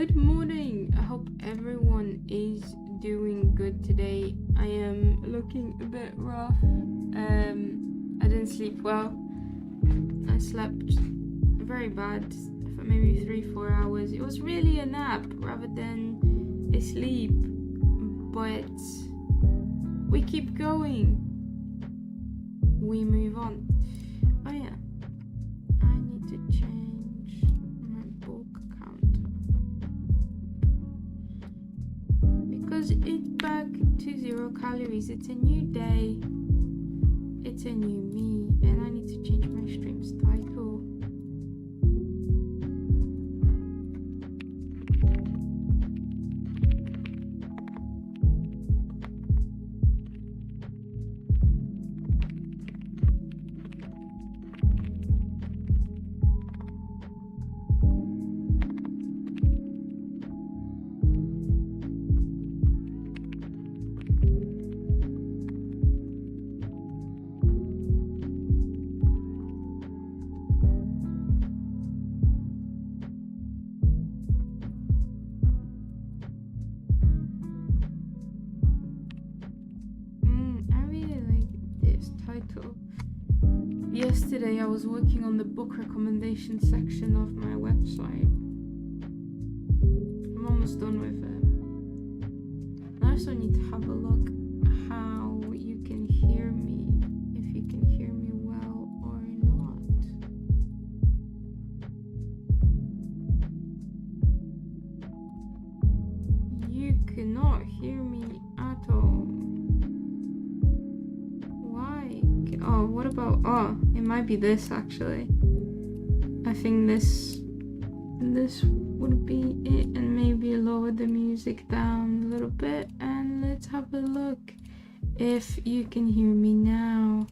Good morning. I hope everyone is doing good today. I am looking a bit rough. I didn't sleep well. I slept very bad for maybe 3-4 hours. It was really a nap rather than a sleep, but we keep going. We move on. Oh yeah, I need to change my book account because it's back to 0 calories. It's a new day, it's a new me, and I need to change my stream's title. Yesterday I was working on the book recommendation section of my website. I'm almost done with it. I also need to have a look how you can hear me, if you can hear me well or not. You cannot hear me at all. Oh, what about, it might be this actually. I think this would be it, and maybe lower the music down a little bit, and let's have a look if you can hear me now.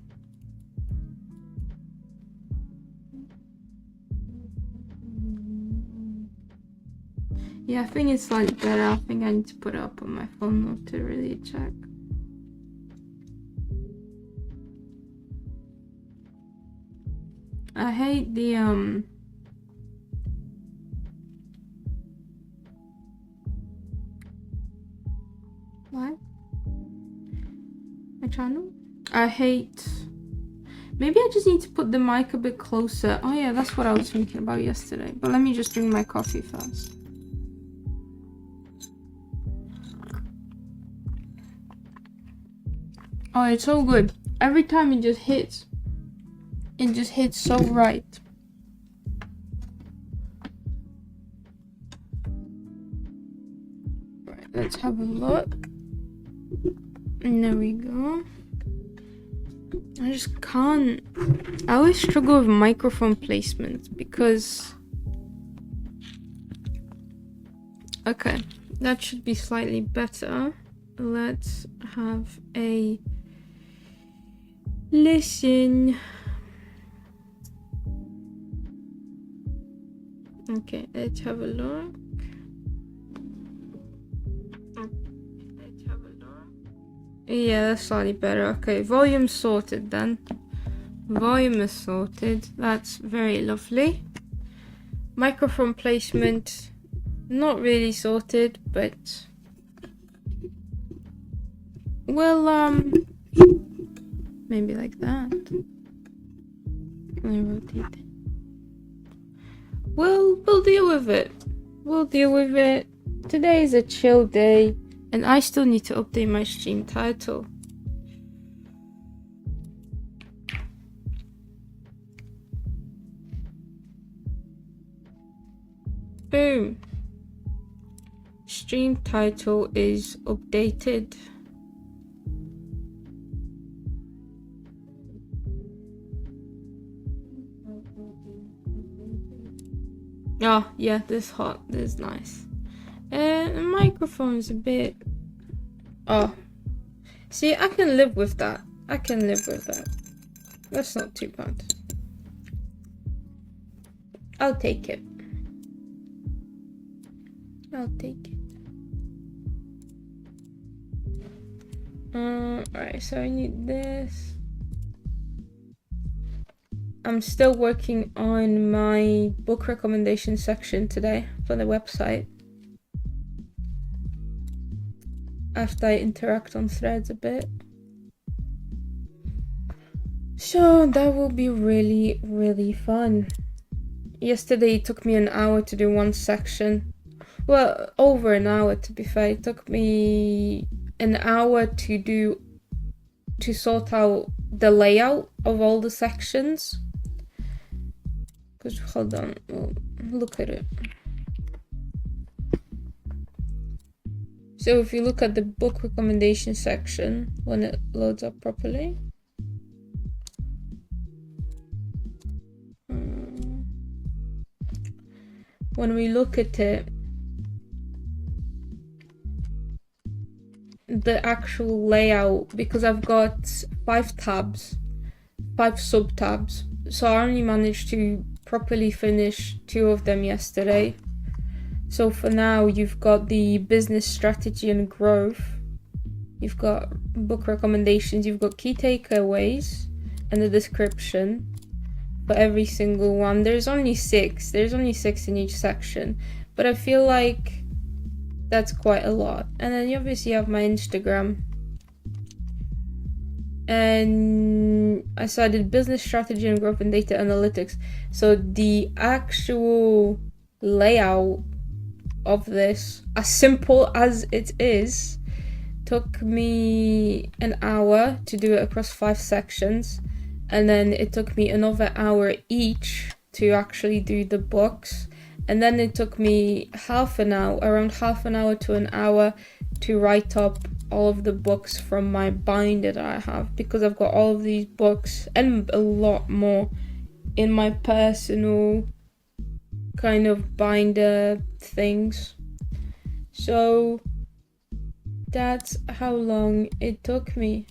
Yeah, I think it's slightly better. I think I need to put it up on my phone note to really check. I hate the what? My channel? I hate, maybe I just need to put the mic a bit closer. Oh yeah, that's what I was thinking about yesterday. But let me just drink my coffee first. Oh, it's so good. Every time it just hits. It just hits so right. Right, let's have a look. And there we go. I just can't. I always struggle with microphone placement because. Okay, that should be slightly better. Let's have a listen. Okay, let's have a look. Let's have a look. Yeah, that's slightly better. Okay, volume sorted then. Volume is sorted. That's very lovely. Microphone placement, not really sorted, but well, maybe like that. Can I rotate it? We'll deal with it. We'll deal with it. Today is a chill day, and I still need to update my stream title. Boom. Stream title is updated. Oh, yeah, this hot. This is nice. The microphone's a bit... Oh. See, I can live with that. I can live with that. That's not too bad. I'll take it. I'll take it. Alright, so I need this. I'm still working on my book recommendation section today for the website. after I interact on threads a bit. So that will be really, really fun. Yesterday it took me an hour to do one section. Well, over an hour to be fair. It took me an hour to sort out the layout of all the sections. Because, hold on, look at it. So if you look at the book recommendation section, when it loads up properly. When we look at it, the actual layout, because I've got 5 tabs, 5 sub-tabs, so I only managed to properly finish 2 of them yesterday. So for now, you've got the business strategy and growth, you've got book recommendations, you've got key takeaways, and the description for every single one. There's only 6 in each section, but I feel like that's quite a lot. And then you obviously have my Instagram, and I did business strategy and growth and data analytics. So the actual layout of this, as simple as it is, took me an hour to do it across 5 sections, and then it took me another hour each to actually do the books, and then it took me around half an hour to an hour to write up all of the books from my binder that I have, because I've got all of these books and a lot more in my personal kind of binder things. So that's how long it took me.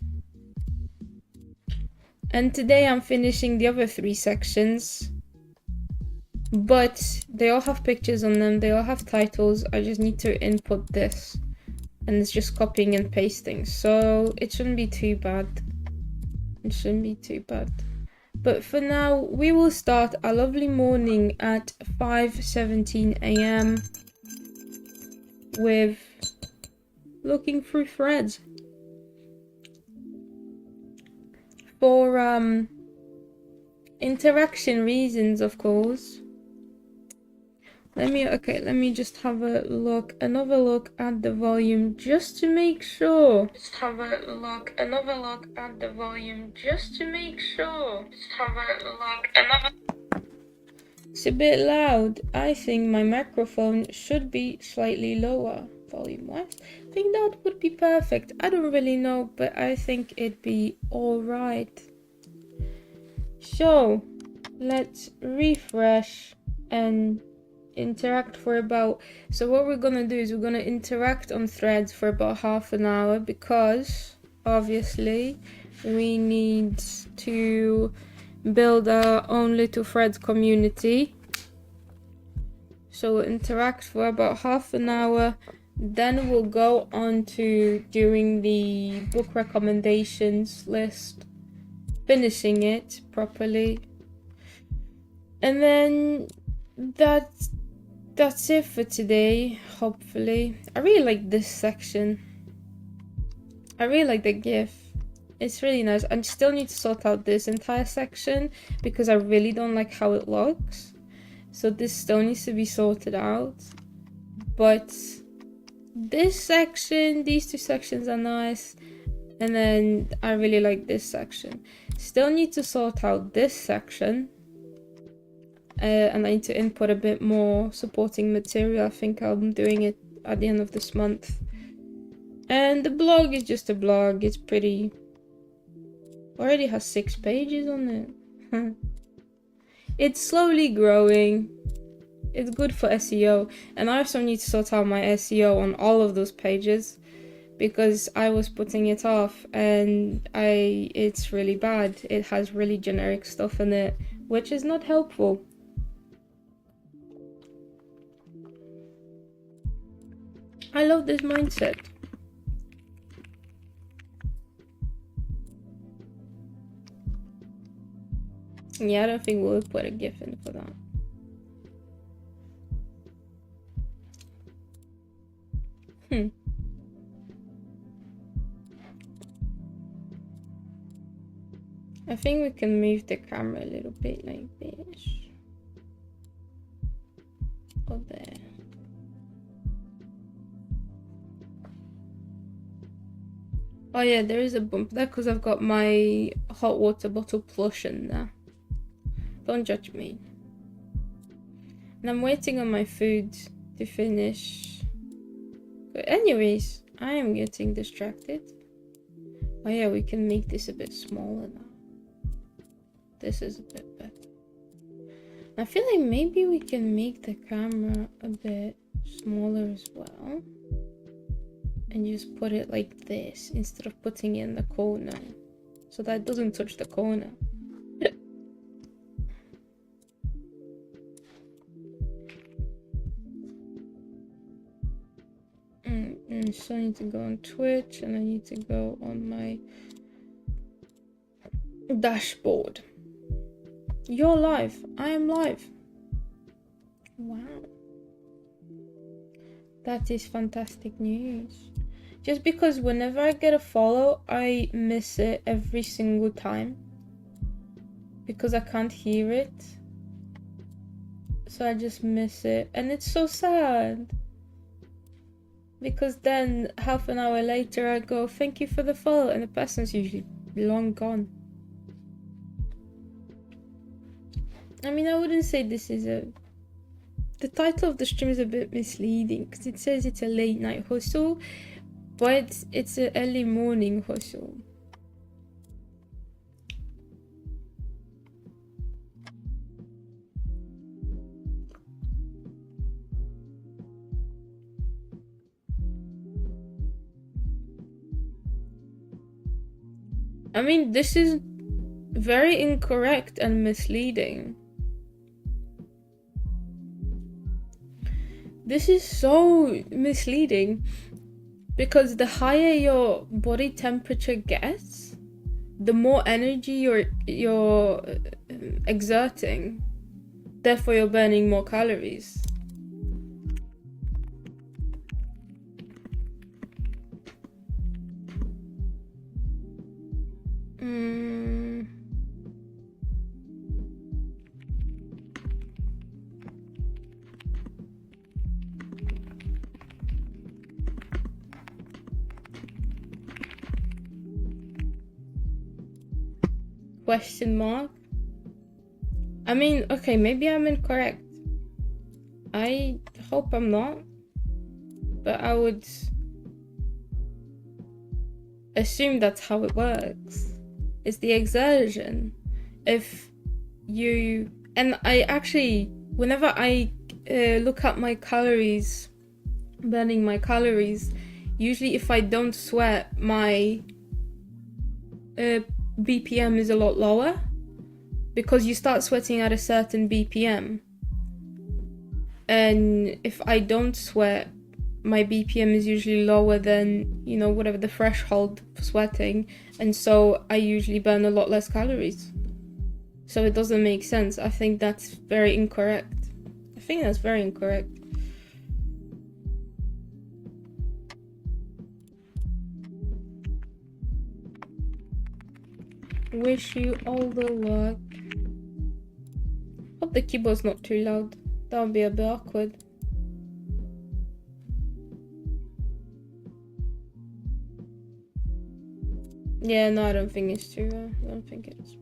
And today I'm finishing the other 3 sections, but they all have pictures on them, they all have titles. I just need to input this, and it's just copying and pasting, so it shouldn't be too bad. But for now, we will start a lovely morning at 5:17 a.m. with looking through threads for interaction reasons, of course. Let me just have another look at the volume, just to make sure. It's a bit loud. I think my microphone should be slightly lower volume-wise. I think that would be perfect. I don't really know, but I think it'd be alright. So, let's refresh and interact for about... So what we're gonna do is we're gonna interact on threads for about half an hour, because obviously we need to build our own little threads community. So we'll interact for about half an hour, then we'll go on to doing the book recommendations list, finishing it properly, and then that's it for today, hopefully. I really like this section. I really like the GIF. It's really nice. I still need to sort out this entire section because I really don't like how it looks. So this still needs to be sorted out. But this section, these 2 sections are nice. And then I really like this section. Still need to sort out this section. And I need to input a bit more supporting material. I think I'm doing it at the end of this month. And the blog is just a blog. It's pretty... already has 6 pages on it. It's slowly growing. It's good for SEO. And I also need to sort out my SEO on all of those pages, because I was putting it off and it's really bad. It has really generic stuff in it, which is not helpful. I love this mindset. Yeah, I don't think we'll put a GIF in for that. I think we can move the camera a little bit like this. Or there. Oh yeah, there is a bump there because I've got my hot water bottle plush in there. Don't judge me. And I'm waiting on my food to finish. But anyways, I am getting distracted. Oh yeah, we can make this a bit smaller now. This is a bit better. I feel like maybe we can make the camera a bit smaller as well. And just put it like this instead of putting it in the corner. So that it doesn't touch the corner. And so I need to go on Twitch and I need to go on my dashboard. You're live. I am live. Wow. That is fantastic news. Just because whenever I get a follow, I miss it every single time. Because I can't hear it. So I just miss it. And it's so sad. Because then half an hour later I go, thank you for the follow. And the person's usually long gone. I mean, I wouldn't say this is a... The title of the stream is a bit misleading because it says it's a late night hustle, but it's an early morning hustle. I mean, this is very incorrect and misleading. This is so misleading because the higher your body temperature gets, the more energy you're exerting. Therefore, you're burning more calories. Question mark? I mean, okay, maybe I'm incorrect. I hope I'm not. But I would assume that's how it works. It's the exertion. If you... And I actually, whenever I look at my calories, burning my calories, usually if I don't sweat, my BPM is a lot lower because you start sweating at a certain BPM, and if I don't sweat, my BPM is usually lower than, you know, whatever the threshold for sweating, and so I usually burn a lot less calories. So it doesn't make sense. I think that's very incorrect. I think that's very incorrect. Wish you all the luck. Hope the keyboard's not too loud. That would be a bit awkward. Yeah, no, I don't think it's too. I don't think it is.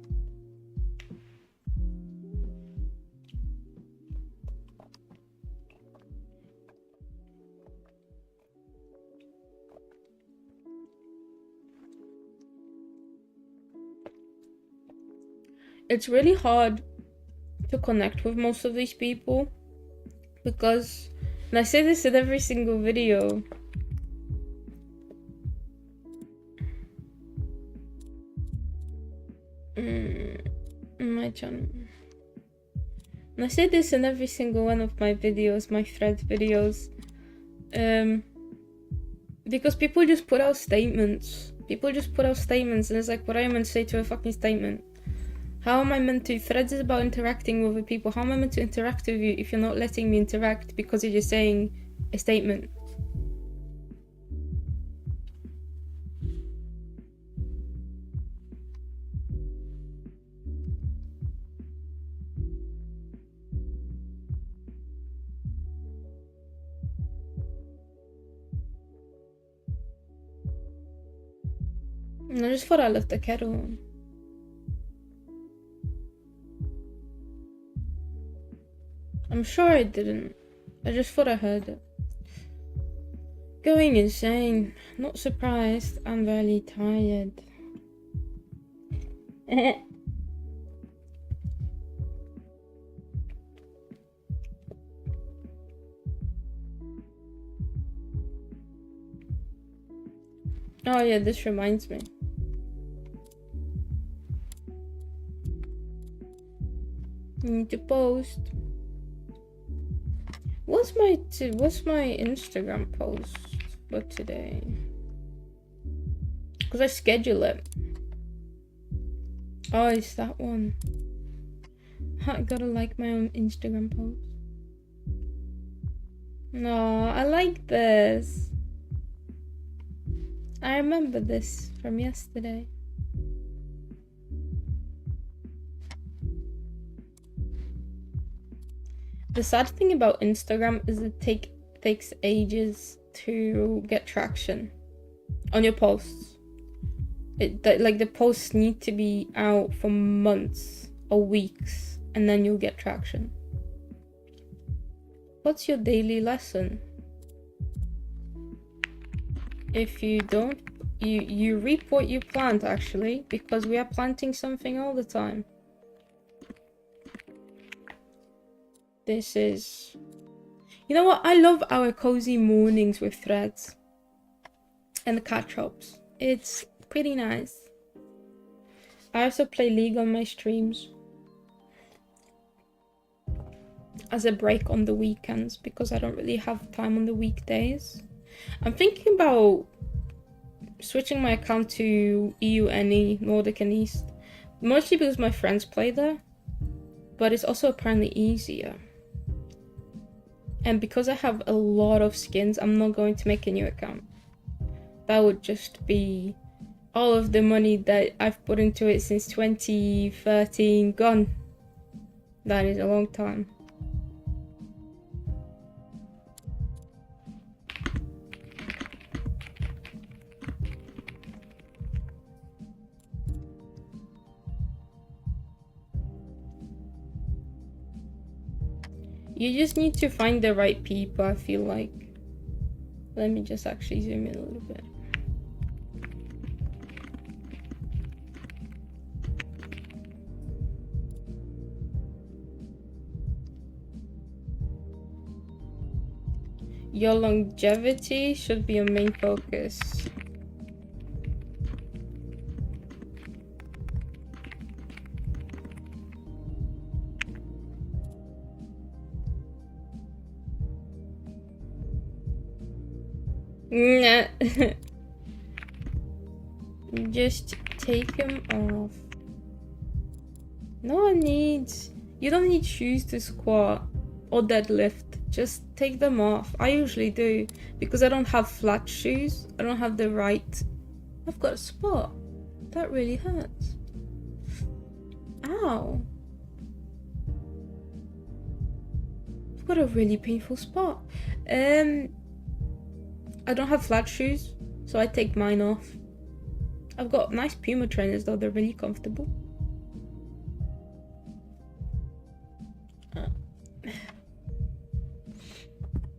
It's really hard to connect with most of these people because, and I say this in every single video, my channel, and I say this in every single one of my videos, my thread videos, because people just put out statements. People just put out statements, and it's like, what are you meant to say to a fucking statement? How am I meant to? Threads is about interacting with the people. How am I meant to interact with you if you're not letting me interact because you're just saying a statement? And I just thought I left the kettle on. I'm sure I didn't. I just thought I heard it. Going insane. Not surprised. I'm very tired. Oh yeah, this reminds me. Need to post. What's my Instagram post for today? Because I schedule it. Oh, it's that one. I gotta like my own Instagram post. No, I like this. I remember this from yesterday. The sad thing about Instagram is it takes ages to get traction on your posts. Like the posts need to be out for months or weeks, and then you'll get traction. What's your daily lesson? If you don't, you reap what you plant, actually, because we are planting something all the time. This is... You know what? I love our cozy mornings with threads and the catch-ups. It's pretty nice. I also play League on my streams as a break on the weekends because I don't really have time on the weekdays. I'm thinking about switching my account to EUNE, Nordic and East, mostly because my friends play there, but it's also apparently easier. And because I have a lot of skins, I'm not going to make a new account. That would just be all of the money that I've put into it since 2013 gone. That is a long time. You just need to find the right people, I feel like. Let me just actually zoom in a little bit. Your longevity should be your main focus. Nah. Just take them off. No one needs... You don't need shoes to squat or deadlift. Just take them off. I usually do because I don't have flat shoes. I don't have the right... I've got a spot. That really hurts. Ow. I've got a really painful spot. I don't have flat shoes, so I take mine off. I've got nice Puma trainers though, they're really comfortable.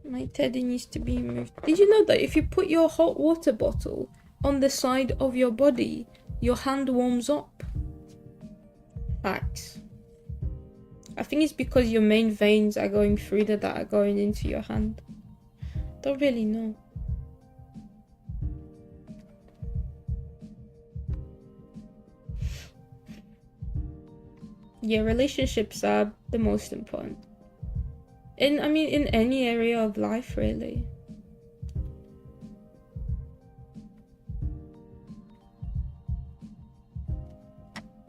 My teddy needs to be moved. Did you know that if you put your hot water bottle on the side of your body, your hand warms up? Facts. I think it's because your main veins are going through that are going into your hand. Don't really know. Yeah, relationships are the most important. In any area of life, really.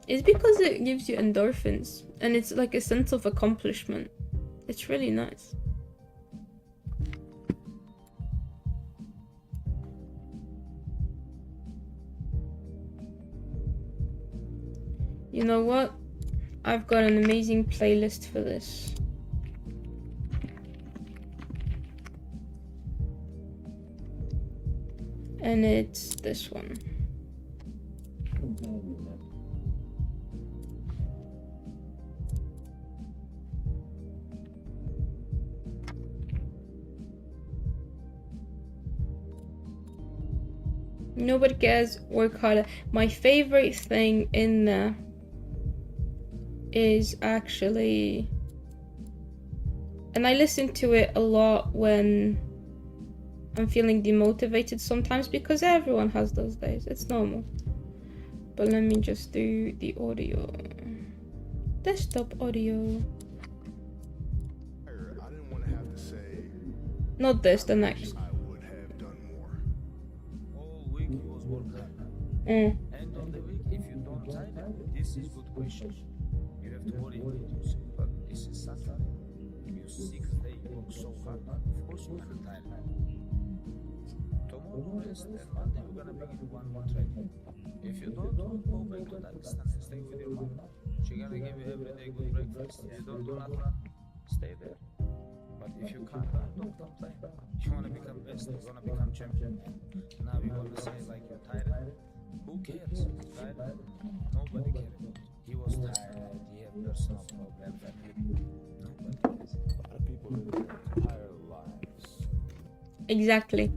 It's because it gives you endorphins, and it's like a sense of accomplishment. It's really nice. You know what? I've got an amazing playlist for this. And it's this one. Nobody cares, work harder. My favorite thing in there is actually, and I listen to it a lot when I'm feeling demotivated sometimes, because everyone has those days, it's normal. But let me just do the audio. Desktop audio. I didn't want to have to say, Not this, the next. I would have done more. All week he was working. Mm. End of the week, if you don't sign it, this is good question. You have to worry about yourself. But this is Saturday. You 6 days, you work so hard. Of course you feel tired. Tomorrow rest, and Monday you're gonna begin one more training. If you don't, go back to Pakistan and stay with your mom. She's gonna give you every day good breakfast. If you don't do nothing, stay there. But if you can't, don't complain. You wanna become best, you wanna become champion. Now you wanna say like you're tired. Who cares? Tired? Nobody cares. He was tired, he had personal problems, family. Nobody cares. A lot of people live their entire lives. Exactly.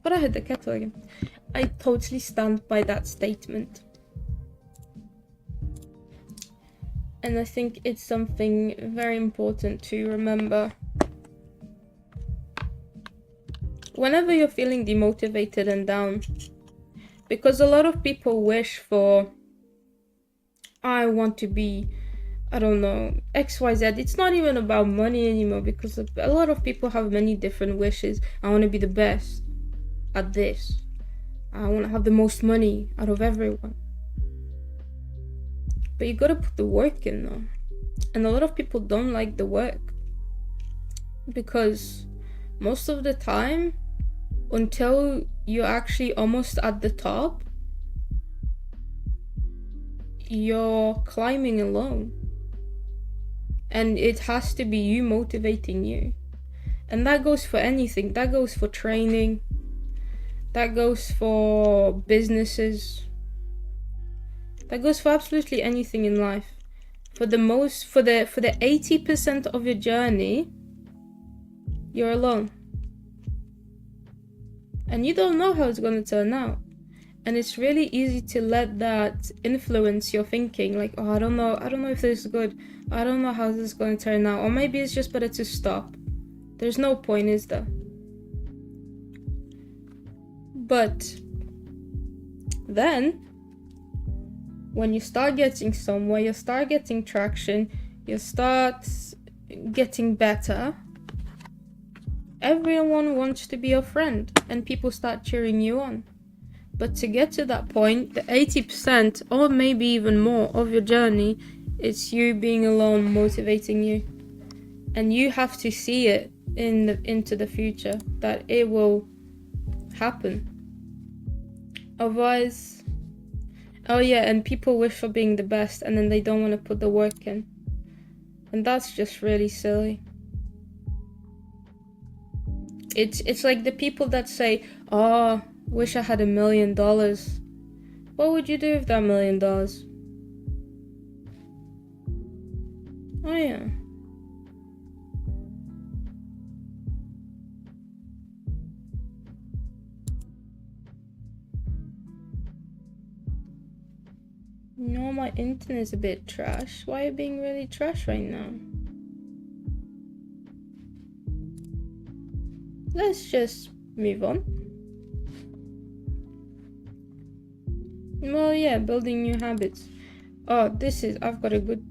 But I hit the kettle again. I totally stand by that statement. And I think it's something very important to remember. Whenever you're feeling demotivated and down, because a lot of people wish for, I want to be, I don't know, XYZ. It's not even about money anymore, because a lot of people have many different wishes. I want to be the best at this. I want to have the most money out of everyone. But you gotta put the work in though. And a lot of people don't like the work, because most of the time, until you're actually almost at the top, you're climbing alone. And it has to be you motivating you. And that goes for anything. That goes for training. That goes for businesses. That goes for absolutely anything in life. For the 80% of your journey, you're alone. And you don't know how it's going to turn out. And it's really easy to let that influence your thinking. Like, oh, I don't know if this is good. I don't know how this is going to turn out. Or maybe it's just better to stop. There's no point, is there? But then, when you start getting somewhere, you start getting traction, you start getting better, everyone wants to be your friend, and people start cheering you on. But to get to that point, the 80% or maybe even more of your journey, it's you being alone motivating you. And you have to see it into the future, that it will happen. Otherwise, oh yeah, and people wish for being the best, and then they don't want to put the work in. And that's just really silly. It's like the people that say, oh, wish I had $1 million. What would you do with that $1 million? Oh yeah. No, my internet is a bit trash. Why are you being really trash right now? Let's just move on. Well, yeah, building new habits. Oh, I've got a good...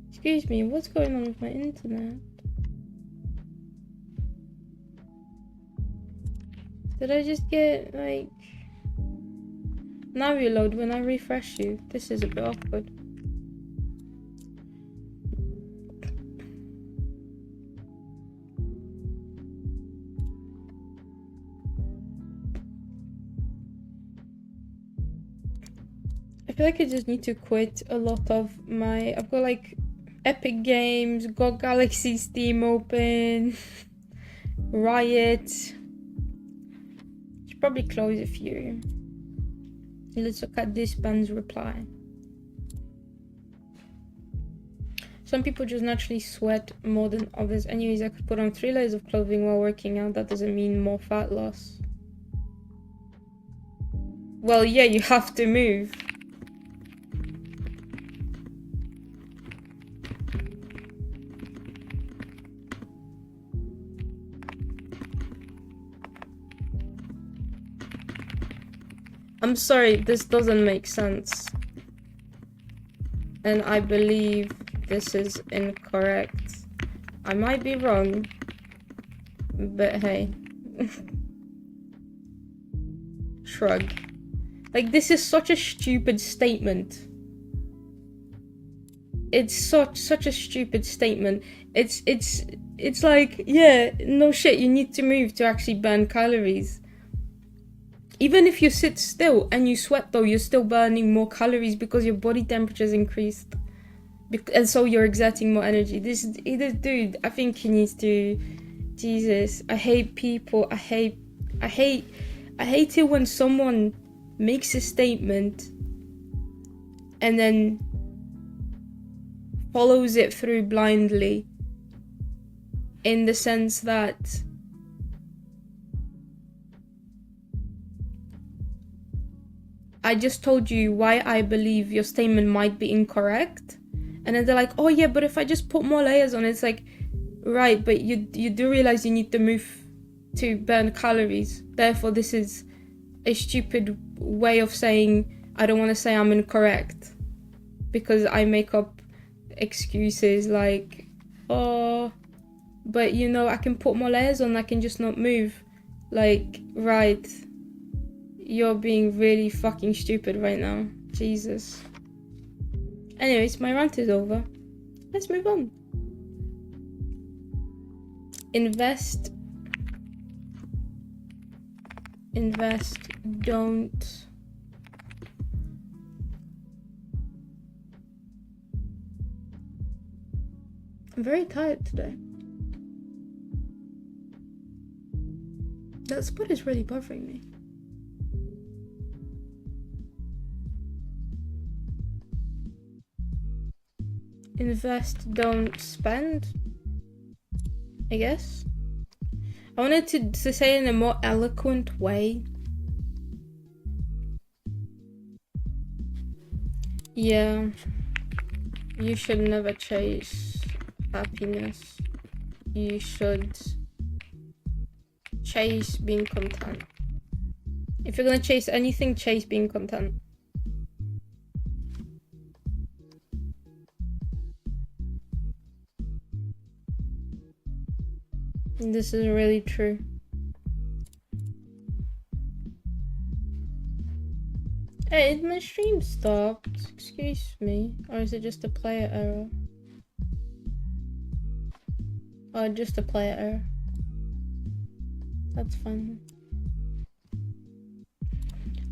Excuse me, what's going on with my internet? Did I just get, like... Now reload when I refresh you. This is a bit awkward. I feel like I just need to quit a lot of my... I've got like Epic Games, got Galaxy Steam open. Riot. Should probably close a few. Let's look at this band's reply. Some people just naturally sweat more than others. Anyways, I could put on 3 layers of clothing while working out. That doesn't mean more fat loss. Well, yeah, you have to move. I'm sorry, this doesn't make sense. And I believe this is incorrect. I might be wrong, but hey. Shrug. Like, this is such a stupid statement. It's such a stupid statement. It's like, yeah, no shit, you need to move to actually burn calories. Even if you sit still and you sweat though, you're still burning more calories because your body temperature's increased. And so you're exerting more energy. This dude, I think he needs to... Jesus, I hate people. I hate it when someone makes a statement and then follows it through blindly. In the sense that I just told you why I believe your statement might be incorrect, and then they're like, oh yeah, but if I just put more layers on, it's like, right, but you do realize you need to move to burn calories. Therefore, this is a stupid way of saying I don't want to say I'm incorrect, because I make up excuses like, oh, but you know, I can put more layers on, I can just not move. Like, right, you're being really fucking stupid right now. Jesus. Anyways, my rant is over. Let's move on. Invest, don't. I'm very tired today. That spot is really bothering me. Invest, don't spend, I guess. I wanted to say it in a more eloquent way. Yeah, you should never chase happiness. You should chase being content. If you're gonna chase anything, chase being content. This is really true. Hey, is my stream stopped? Excuse me. Or is it just a player error? Oh, just a player error. That's fine.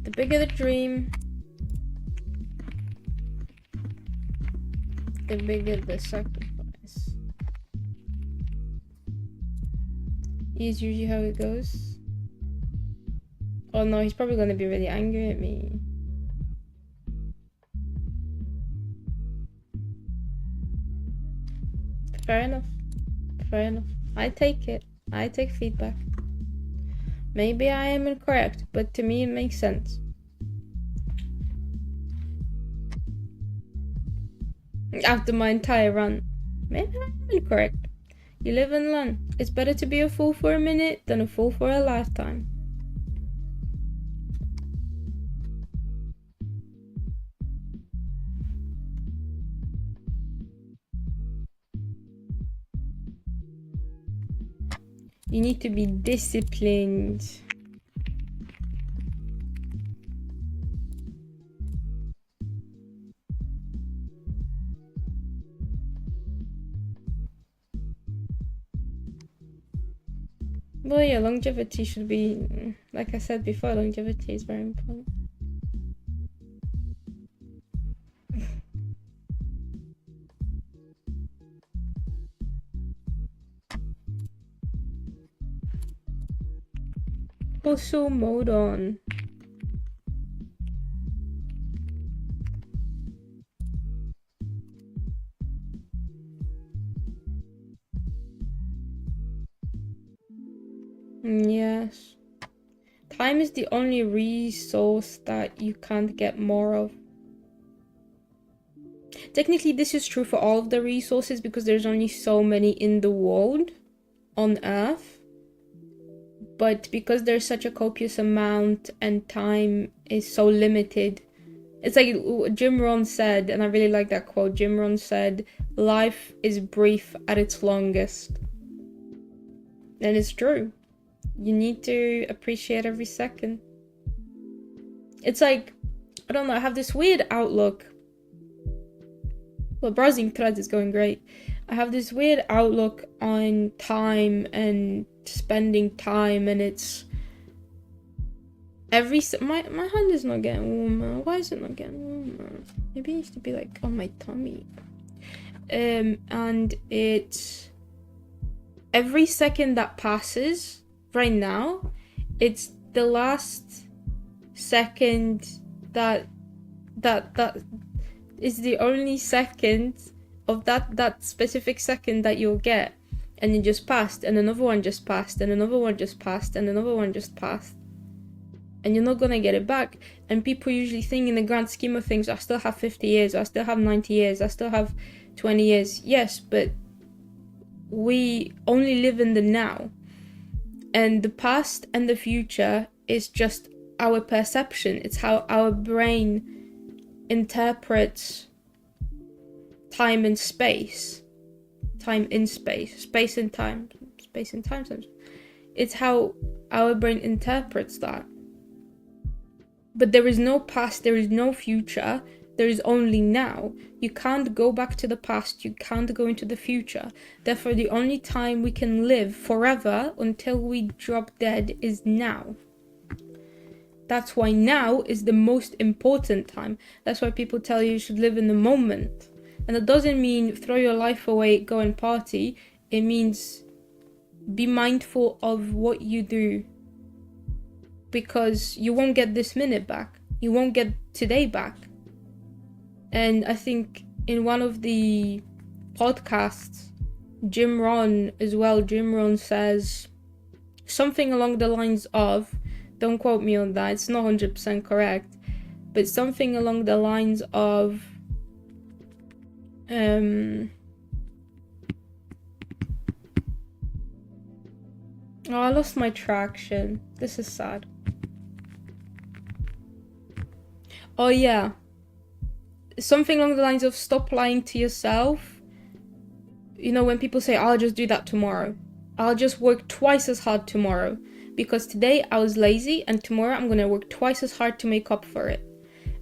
The bigger the dream, the bigger the sacrifice. Is usually how it goes. Oh no, he's probably gonna be really angry at me. Fair enough. Fair enough. I take it. I take feedback. Maybe I am incorrect, but to me it makes sense. After my entire run, maybe I'm incorrect. You live and learn. It's better to be a fool for a minute than a fool for a lifetime. You need to be disciplined. Well, yeah, longevity should be, like I said before, longevity is very important. hustle mode on. Yes. Time is the only resource that you can't get more of. Technically, this is true for all of the resources because there's only so many in the world on Earth. But because there's such a copious amount and time is so limited, it's like Jim Rohn said, and I really like that quote. Jim Rohn said, life is brief at its longest. And it's true. You need to appreciate every second. It's like, I don't know, I have this weird outlook. Well, browsing threads is going great. I have this weird outlook on time and spending time, and it's my hand is not getting warmer. Why is it not getting warmer? Maybe it needs to be like on my tummy. And it's every second that passes right now, it's the last second that is the only second of that specific second that you'll get, and it just passed, and another one just passed, and another one just passed, and another one just passed, and you're not gonna get it back. And people usually think in the grand scheme of things, I still have 50 years, I still have 90 years, I still have 20 years. Yes, but we only live in the now, and the past and the future is just our perception. It's how our brain interprets time and space. Time in space. Space and time. Space and time. It's how our brain interprets that. But there is no past, there is no future, there is only now. You can't go back to the past, you can't go into the future. Therefore, the only time we can live forever until we drop dead is now. That's why now is the most important time. That's why people tell you should live in the moment. And that doesn't mean throw your life away, go and party. It means be mindful of what you do. Because you won't get this minute back. You won't get today back. And I think in one of the podcasts, Jim Rohn says something along the lines of, don't quote me on that, it's not 100% correct, but something along the lines of I lost my traction. This is sad. Oh yeah. Something along the lines of stop lying to yourself. You know, when people say, I'll just do that tomorrow. I'll just work twice as hard tomorrow. Because today I was lazy and tomorrow I'm going to work twice as hard to make up for it.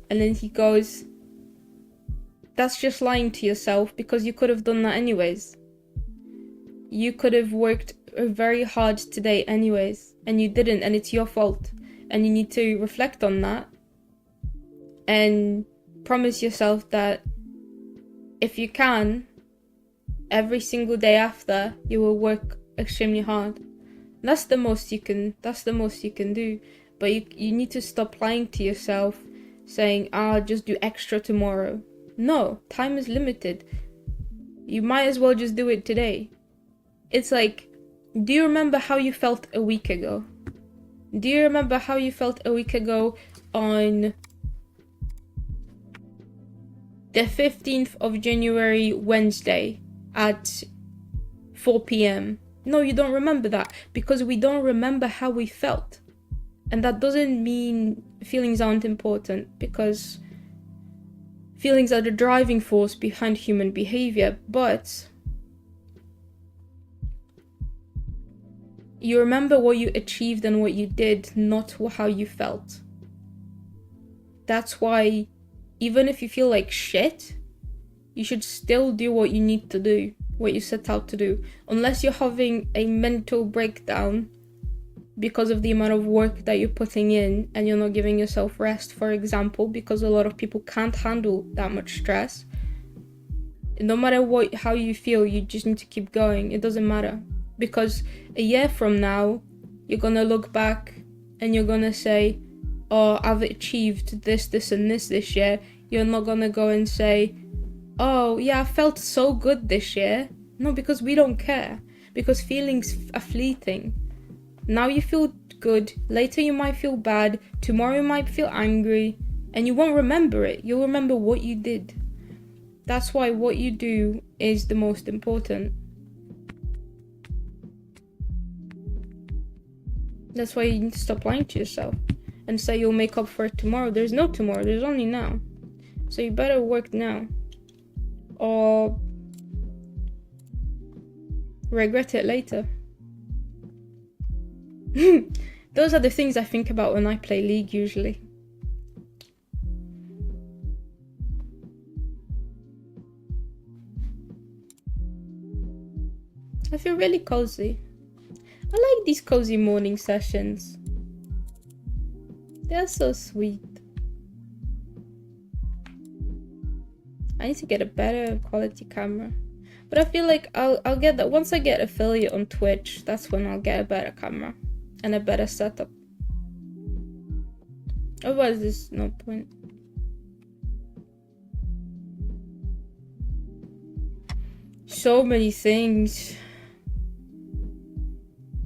And then he goes, that's just lying to yourself because you could have done that anyways. You could have worked very hard today anyways, and you didn't, and it's your fault. And you need to reflect on that and promise yourself that if you can, every single day after, you will work extremely hard. That's the most you can do. But you need to stop lying to yourself, saying, I'll just do extra tomorrow. No, time is limited. You might as well just do it today. It's like, do you remember how you felt a week ago? Do you remember how you felt a week ago on the 15th of January, Wednesday at 4 p.m? No, you don't remember that because we don't remember how we felt. And that doesn't mean feelings aren't important, because feelings are the driving force behind human behavior, but you remember what you achieved and what you did, not how you felt. That's why even if you feel like shit, you should still do what you need to do, what you set out to do, unless you're having a mental breakdown because of the amount of work that you're putting in and you're not giving yourself rest, for example, because a lot of people can't handle that much stress. No matter how you feel, you just need to keep going. It doesn't matter, because a year from now, you're gonna look back and you're gonna say, oh, I've achieved this, this, and this year, you're not gonna go and say, oh, yeah, I felt so good this year. No, because we don't care. Because feelings are fleeting. Now you feel good, later you might feel bad, tomorrow you might feel angry, and you won't remember it. You'll remember what you did. That's why what you do is the most important. That's why you need to stop lying to yourself and say you'll make up for it tomorrow. There's no tomorrow, there's only now. So you better work now, or regret it later. Those are the things I think about when I play League usually. I feel really cozy. I like these cozy morning sessions. They're so sweet. I need to get a better quality camera. But I feel like I'll get that once I get affiliate on Twitch. That's when I'll get a better camera and a better setup. Otherwise there's no point. So many things.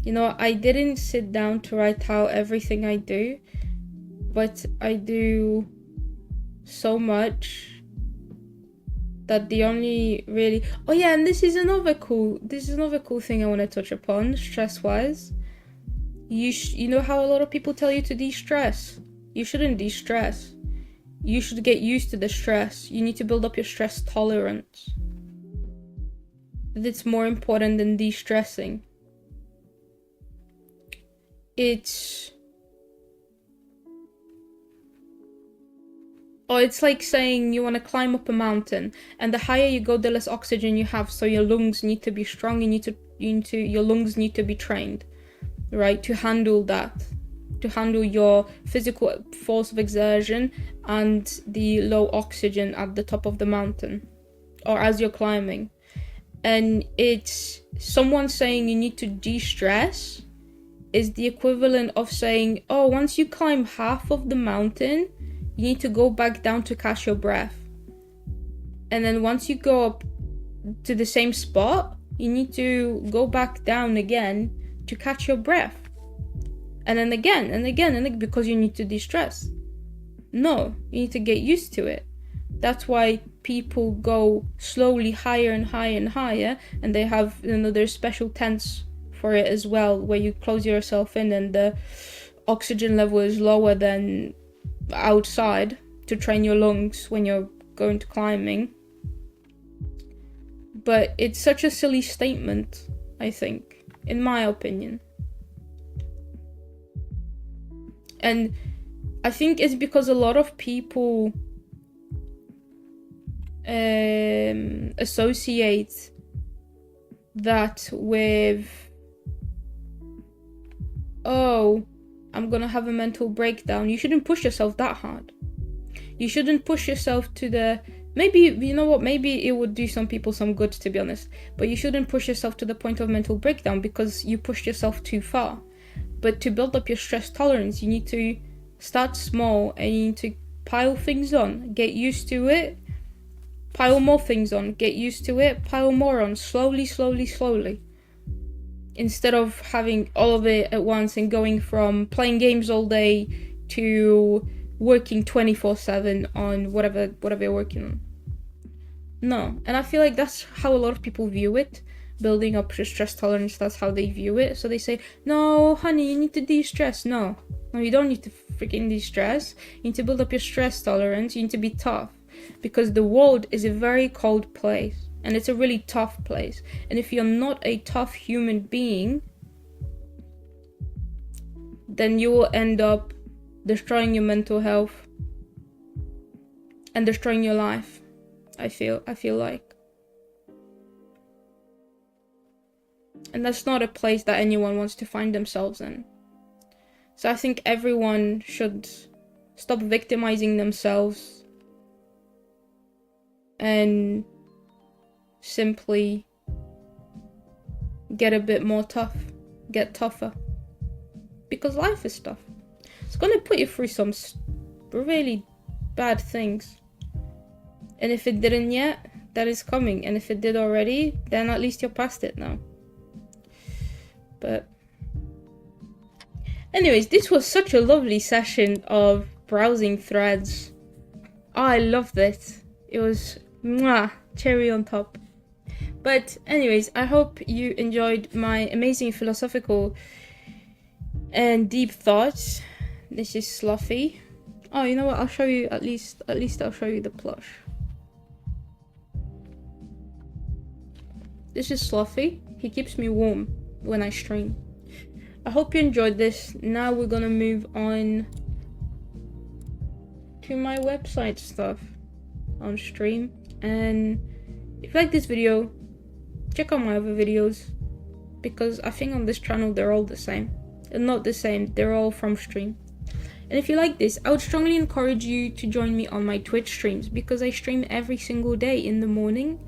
You know, I didn't sit down to write out everything I do, but I do so much that the only really... Oh yeah, and this is another cool thing I want to touch upon, stress-wise. You know how a lot of people tell you to de-stress? You shouldn't de-stress. You should get used to the stress. You need to build up your stress tolerance. It's more important than de-stressing. It's like saying you want to climb up a mountain, and the higher you go, the less oxygen you have, so your lungs need to be strong. Your lungs need to be trained, right, to handle that, to handle your physical force of exertion and the low oxygen at the top of the mountain or as you're climbing. And it's someone saying you need to de-stress is the equivalent of saying, oh, once you climb half of the mountain, you need to go back down to catch your breath. And then once you go up to the same spot, you need to go back down again to catch your breath. And then again and again and again, because you need to de-stress. No, you need to get used to it. That's why people go slowly higher and higher and higher, and they have, there's special tents for it as well, where you close yourself in and the oxygen level is lower than outside to train your lungs when you're going to climbing. But it's such a silly statement, I think, in my opinion. And I think it's because a lot of people associate that with, oh, I'm gonna have a mental breakdown. You shouldn't push yourself that hard. You shouldn't push yourself to the... Maybe, you know what, maybe it would do some people some good, to be honest. But you shouldn't push yourself to the point of mental breakdown because you pushed yourself too far. But to build up your stress tolerance, you need to start small and you need to pile things on. Get used to it. Pile more things on. Get used to it. Pile more on. Slowly, slowly, slowly. Instead of having all of it at once and going from playing games all day to working 24/7 on whatever you're working on. No. And I feel like that's how a lot of people view it. Building up your stress tolerance, that's how they view it. So they say, no, honey, you need to de-stress. No, you don't need to freaking de-stress. You need to build up your stress tolerance. You need to be tough. Because the world is a very cold place. And it's a really tough place. And if you're not a tough human being, then you will end up destroying your mental health and destroying your life. I feel like. And that's not a place that anyone wants to find themselves in. So I think everyone should stop victimizing themselves and simply get a bit more tough, get tougher. Because life is tough. It's gonna put you through some really bad things. And if it didn't yet, that is coming. And if it did already, then at least you're past it now. But anyways, this was such a lovely session of browsing threads. Oh, I loved it. It was mwah, cherry on top. But anyways, I hope you enjoyed my amazing philosophical and deep thoughts. This is Sloughy. Oh, you know what? I'll show you at least I'll show you the plush. This is Sloughy. He keeps me warm when I stream. I hope you enjoyed this. Now we're gonna move on to my website stuff on stream. And if you like this video, check out my other videos, because I think on this channel they're all the same. They're not the same, they're all from stream. And if you like this, I would strongly encourage you to join me on my Twitch streams, because I stream every single day in the morning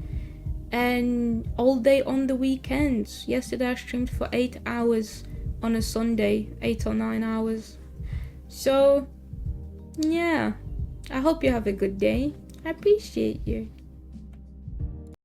and all day on the weekends. Yesterday I streamed for 8 hours on a Sunday, 8 or 9 hours. So yeah, I hope you have a good day. I appreciate you.